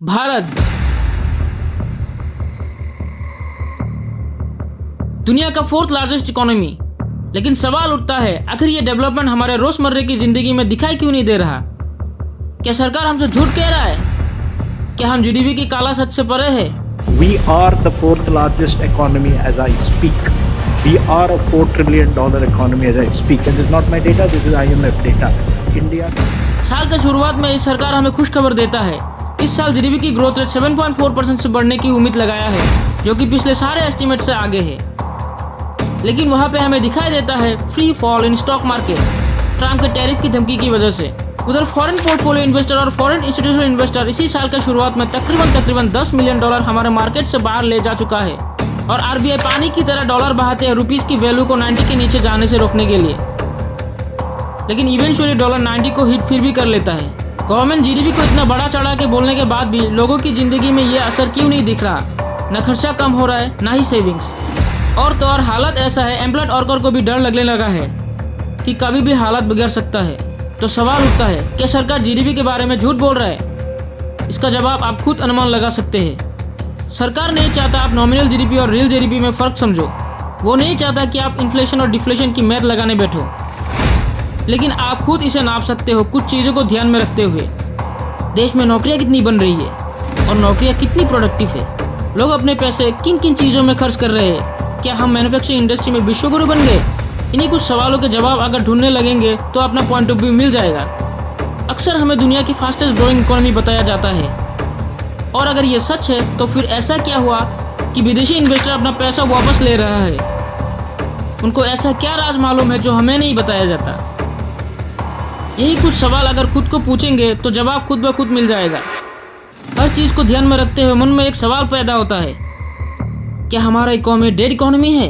भारत दुनिया का fourth largest economy, लेकिन सवाल उठता है आखिर ये डेवलपमेंट हमारे रोजमर्रा की जिंदगी में दिखाई क्यों नहीं दे रहा। क्या सरकार हमसे झूठ कह रहा है? क्या हम जीडीपी की काला सच से परे है? We are the fourth largest economy as I speak. We are a $4 trillion economy as I speak. And this is not my data, this is IMF data. India. साल के शुरुआत में इस सरकार हमें खुश खबर देता है। इस साल जीडीपी की ग्रोथ रेट 7.4% से बढ़ने की उम्मीद लगाया है, जो कि पिछले सारे एस्टीमेट से आगे है। लेकिन वहाँ पे हमें दिखाई देता है free fall in stock market, Trump के टैरिफ की धमकी की वजह से। उधर फॉरेन पोर्टफोलियो इन्वेस्टर और फॉरेन इंस्टीट्यूशनल इन्वेस्टर इसी साल के शुरुआत में तकरीबन $10 मिलियन हमारे मार्केट से बाहर ले जा चुका है। और आरबीआई पानी की तरह डॉलर बहाते हैं रुपीस की वैल्यू को 90 के नीचे जाने से रोकने के लिए। लेकिन इवेंचुअली डॉलर 90 को हिट फिर भी कर लेता है। गवर्नमेंट जीडीपी को इतना बड़ा चढ़ा के बोलने के बाद भी लोगों की जिंदगी में ये असर क्यों नहीं दिख रहा? न खर्चा कम हो रहा है, ना ही सेविंग्स। और तो और हालत ऐसा है, एम्प्लॉयड वर्कर को भी डर लगने लगा है कि कभी भी हालत बिगड़ सकता है। तो सवाल उठता है, क्या सरकार जीडीपी के बारे में झूठ बोल रहा है? इसका जवाब आप खुद अनुमान लगा सकते हैं। सरकार नहीं चाहता आप नॉमिनल जीडीपी और रियल जीडीपी में फ़र्क समझो। वो नहीं चाहता कि आप इन्फ्लेशन और डिफ्लेशन की मैथ लगाने बैठो। लेकिन आप खुद इसे नाप सकते हो कुछ चीज़ों को ध्यान में रखते हुए। देश में नौकरियाँ कितनी बन रही है और नौकरियाँ कितनी प्रोडक्टिव है। लोग अपने पैसे किन किन चीज़ों में खर्च कर रहे हैं। क्या हम मैन्युफैक्चरिंग इंडस्ट्री में विश्वगुरु बन गए? इन्हीं कुछ सवालों के जवाब अगर ढूंढने लगेंगे तो अपना पॉइंट ऑफ व्यू मिल जाएगा। अक्सर हमें दुनिया की फास्टेस्ट ग्रोइंग इकोनॉमी बताया जाता है, और अगर ये सच है तो फिर ऐसा क्या हुआ कि विदेशी इन्वेस्टर अपना पैसा वापस ले रहा है? उनको ऐसा क्या राज मालूम है जो हमें नहीं बताया जाता? यही कुछ सवाल अगर खुद को पूछेंगे तो जवाब खुद ब खुद मिल जाएगा। हर चीज़ को ध्यान में रखते हुए मन में एक सवाल पैदा होता है, क्या हमारा इकोनॉमी डेड इकोनॉमी है?